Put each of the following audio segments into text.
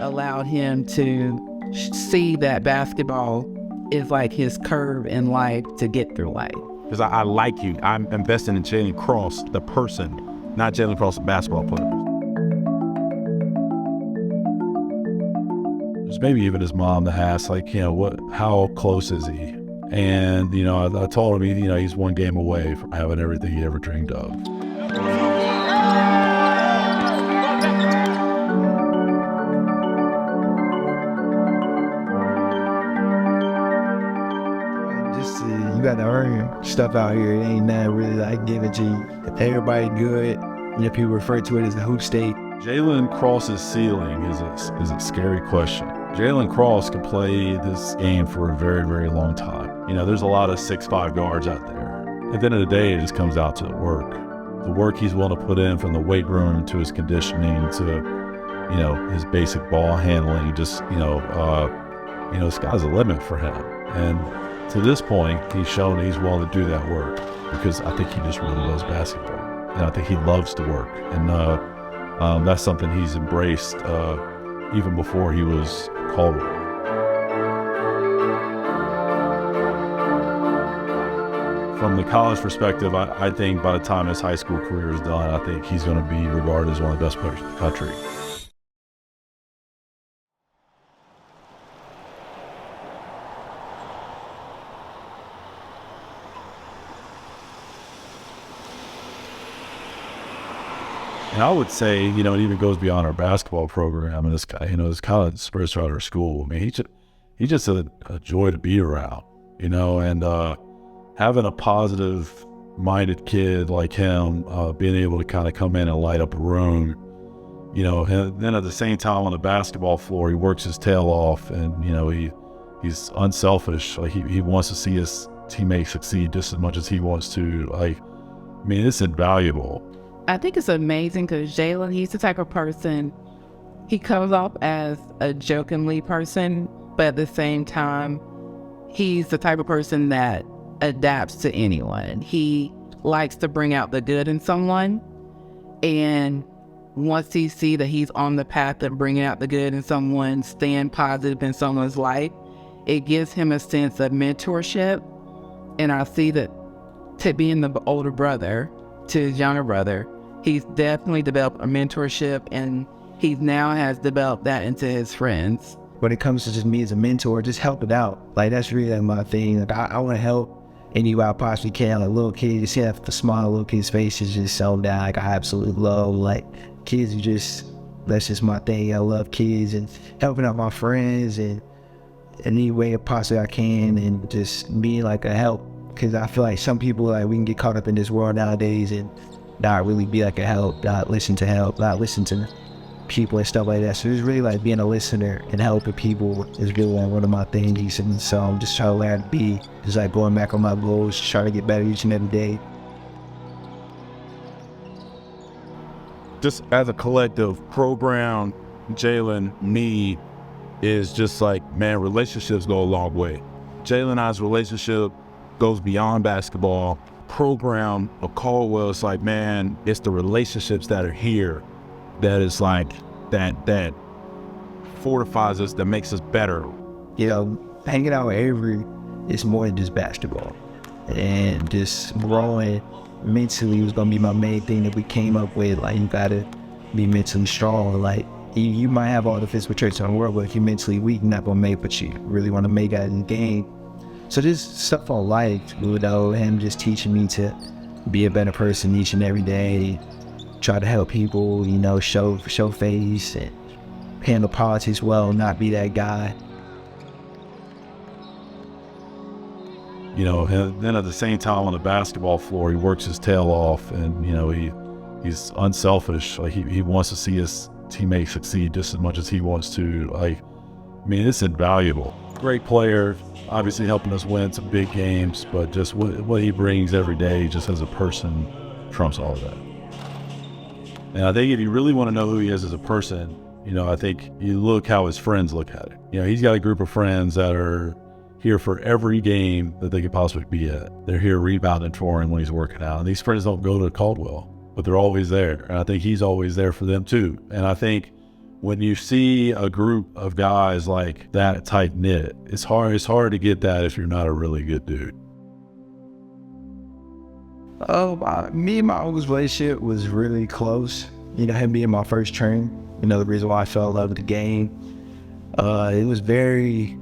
allowed him to see that basketball is like his curve in life to get through life. Because I like you. I'm investing in Jalen Cross, the person, not Jalen Cross, the basketball player. There's maybe even his mom that asks, like, how close is he? And, I told him, he's one game away from having everything he ever dreamed of. You got to earn stuff out here. It ain't nothing really like given to you. If everybody good, people refer to it as the hoop state. Jalen Cross's ceiling is a scary question. Jalen Cross can play this game for a very, very long time. There's a lot of 6'5" guards out there. At the end of the day, it just comes out to the work. The work he's willing to put in, from the weight room to his conditioning to, his basic ball handling. Just, the sky's the limit for him. And to this point, he's shown he's willing to do that work, because I think he just really loves basketball. And I think he loves to work. And that's something he's embraced even before he was called. From the college perspective, I think by the time his high school career is done, I think he's going to be regarded as one of the best players in the country. And I would say, it even goes beyond our basketball program. And this guy, this college Spurs throughout our school. I mean, he's just a joy to be around, and having a positive-minded kid like him, being able to kind of come in and light up a room, and then at the same time on the basketball floor, he works his tail off, and, he's unselfish. Like, he wants to see his teammates succeed just as much as he wants to. It's invaluable. I think it's amazing because Jalen, he's the type of person, he comes off as a jokingly person, but at the same time, he's the type of person that adapts to anyone. He likes to bring out the good in someone, and once he sees that he's on the path of bringing out the good in someone, staying positive in someone's life, it gives him a sense of mentorship. And I see that to being the older brother to his younger brother, he's definitely developed a mentorship, and he now has developed that into his friends. When it comes to just me as a mentor, just help it out. That's really my thing. I want to help any way I possibly can. Little kids, you see that the small little kids' faces just so down. I absolutely love, kids are that's just my thing. I love kids and helping out my friends and any way possibly I can, and just being a help. Because I feel like some people, we can get caught up in this world nowadays and not really be a help, not listen to people and stuff like that. So it's really being a listener and helping people is really one of my things. And so I'm just trying to learn to be just going back on my goals, trying to get better each and every day. Just as a collective program, Jalen, me, is just relationships go a long way. Jalen and I's relationship goes beyond basketball. Program of Caldwell, it's it's the relationships that are here that is that fortifies us, that makes us better. Hanging out with Avery is more than just basketball, and just growing mentally was gonna be my main thing that we came up with. You gotta be mentally strong. You might have all the physical traits in the world, but if you're mentally weak, you're not gonna make what you really want to make out in the game. So just stuff on life, him just teaching me to be a better person each and every day, try to help people, show face and handle politics well, not be that guy. And then at the same time on the basketball floor, he works his tail off, and, he's unselfish. He wants to see his teammates succeed just as much as he wants to. It's invaluable. Great player, obviously helping us win some big games, but just what he brings every day, just as a person, trumps all of that. And I think if you really want to know who he is as a person, I think you look how his friends look at it. He's got a group of friends that are here for every game that they could possibly be at. They're here rebounding for him when he's working out. And these friends don't go to Caldwell, but they're always there. And I think he's always there for them too. And I think when you see a group of guys like that tight knit, it's hard to get that if you're not a really good dude. Me and my uncle's relationship was really close. You know, him being my first trainer, you know, the reason why I fell in love with the game. It was very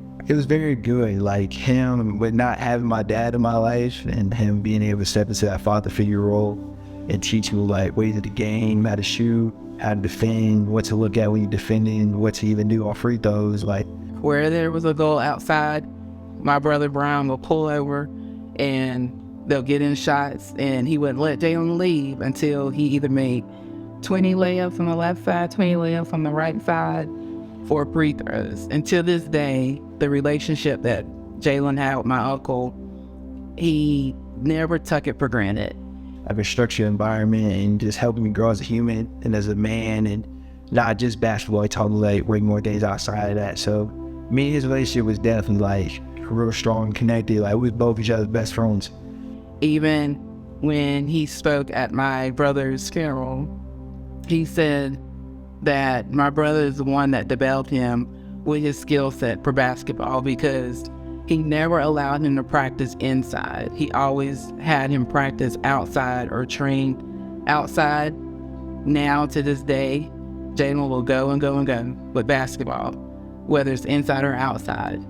good. Like him with not having my dad in my life and him being able to step into that father figure role and teach me like ways of the game, how to shoot, how to defend, what to look at when you're defending, what to even do on free throws. Like where there was a goal outside, my brother Brown will pull over and they'll get in shots, and he wouldn't let Jalen leave until he either made 20 layups on the left side, 20 layups on the right side for free throws. And to this day, the relationship that Jalen had with my uncle, he never took it for granted. Like a structured environment and just helping me grow as a human and as a man, and not just basketball. He taught me like way more things outside of that. So me and his relationship was definitely like real strong and connected. Like we was both each other's best friends. Even when he spoke at my brother's funeral, he said that my brother is the one that developed him with his skill set for basketball, because he never allowed him to practice inside. He always had him practice outside or train outside. Now to this day, Jalen will go and go and go with basketball, whether it's inside or outside.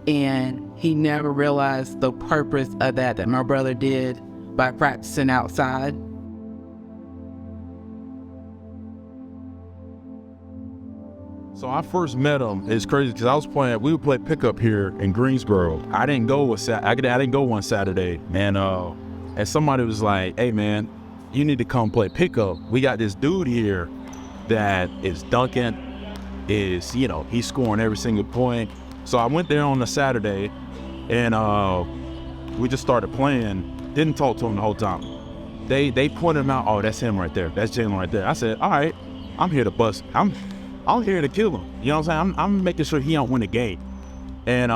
And he never realized the purpose of that my brother did by practicing outside. So I first met him. It's crazy because we would play pickup here in Greensboro. I didn't go one Saturday, and somebody was like, "Hey man, you need to come play pickup. We got this dude here that is dunking, he's scoring every single point." So I went there on a Saturday, and we just started playing. Didn't talk to him the whole time. They pointed him out. Oh, that's him right there. That's Jalen right there. I said, all right, I'm here to bust. I'm here to kill him. You know what I'm saying? I'm making sure he don't win the game. And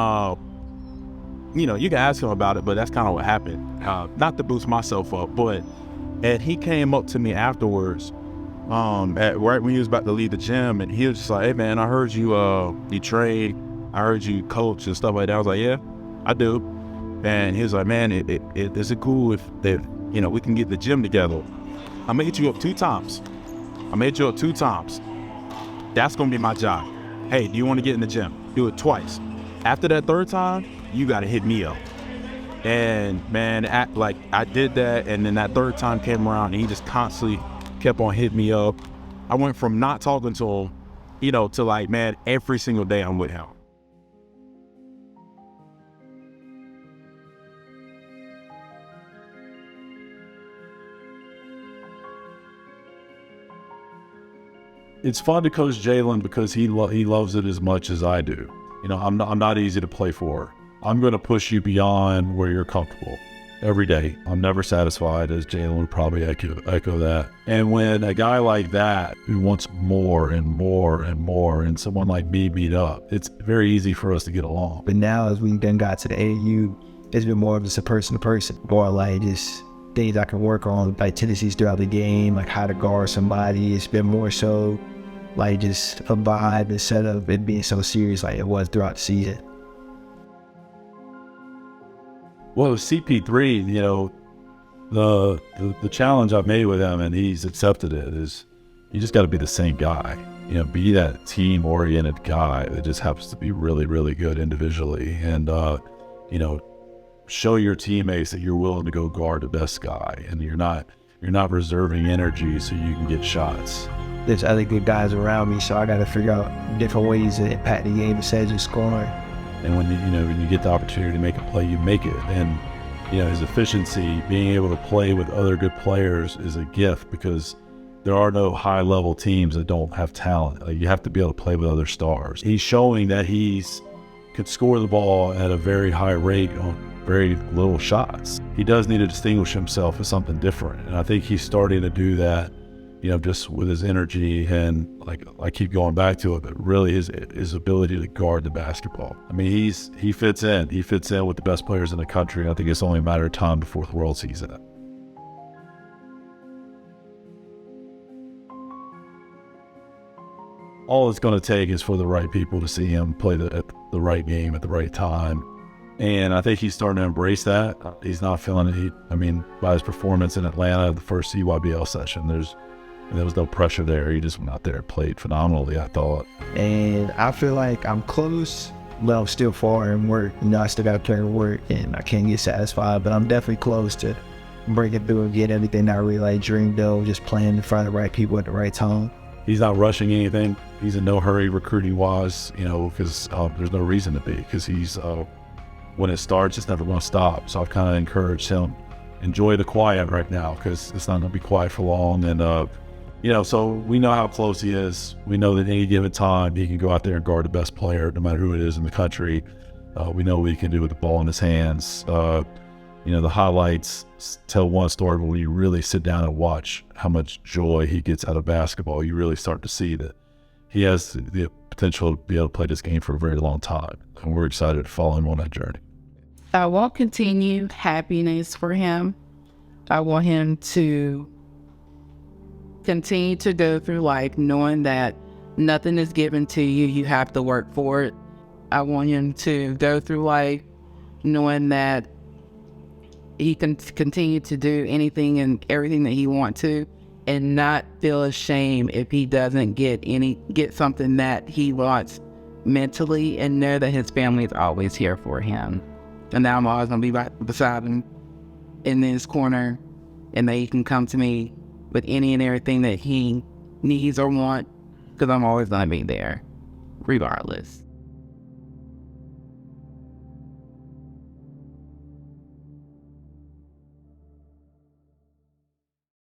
you can ask him about it, but that's kind of what happened. Not to boost myself up, and he came up to me afterwards, right when he was about to leave the gym, and he was just like, "Hey man, I heard you train. I heard you coach and stuff like that." I was like, "Yeah, I do." And he was like, "Man, is it cool if we can get the gym together? I'm gonna hit you up 2 times. That's gonna be my job. Hey, do you want to get in the gym? Do it twice. After that 3rd time, you gotta hit me up." And man, I did that, and then that 3rd time came around, and he just constantly kept on hitting me up. I went from not talking to him, to like, man, every single day I'm with him. It's fun to coach Jalen because he loves it as much as I do. I'm not easy to play for. I'm going to push you beyond where you're comfortable every day. I'm never satisfied, as Jalen would probably echo that. And when a guy like that who wants more and more and more, and someone like me meet up, it's very easy for us to get along. But now as we then got to the AAU, it's been more of just a person to person, more like just things I can work on, like tendencies throughout the game, like how to guard somebody. It's been more so like just a vibe instead of it being so serious like it was throughout the season. Well, with CP3, the challenge I've made with him, and he's accepted it, is you just got to be the same guy. Be that team-oriented guy that just happens to be really, really good individually, and show your teammates that you're willing to go guard the best guy, and you're not reserving energy so you can get shots. There's other good guys around me, so I got to figure out different ways to impact the game besides just scoring. And when you get the opportunity to make a play, you make it. And his efficiency, being able to play with other good players, is a gift, because there are no high-level teams that don't have talent. You have to be able to play with other stars. He's showing that could score the ball at a very high rate on very little shots. He does need to distinguish himself as something different, and I think he's starting to do that. Just with his energy, and like I keep going back to it, but really his ability to guard the basketball. I mean, he fits in. He fits in with the best players in the country. I think it's only a matter of time before the world sees that. all it's going to take is for the right people to see him play the right game at the right time. And I think he's starting to embrace that. He's not feeling it. By his performance in Atlanta, the first EYBL session, there was no pressure there. He just went out there and played phenomenally, I thought. And I feel like I'm close, but I'm still far in work. I still got to play work, and I can't get satisfied, but I'm definitely close to breaking through and getting everything I really dreamed of, just playing in front of the right people at the right time. He's not rushing anything. He's in no hurry recruiting-wise, because there's no reason to be, because he's, when it starts, it's never going to stop. So I've kind of encouraged him, enjoy the quiet right now, because it's not going to be quiet for long. And, so we know how close he is. We know that at any given time, he can go out there and guard the best player, no matter who it is in the country. We know what he can do with the ball in his hands. The highlights tell one story, but when you really sit down and watch how much joy he gets out of basketball, you really start to see that he has the potential to be able to play this game for a very long time. And we're excited to follow him on that journey. I want continued happiness for him. I want him to continue to go through life knowing that nothing is given to you. You have to work for it. I want him to go through life knowing that he can continue to do anything and everything that he wants to, and not feel ashamed if he doesn't get something that he wants mentally, and know that his family is always here for him, and that I'm always going to be right beside him in his corner, and that he can come to me with any and everything that he needs or wants, because I'm always going to be there regardless.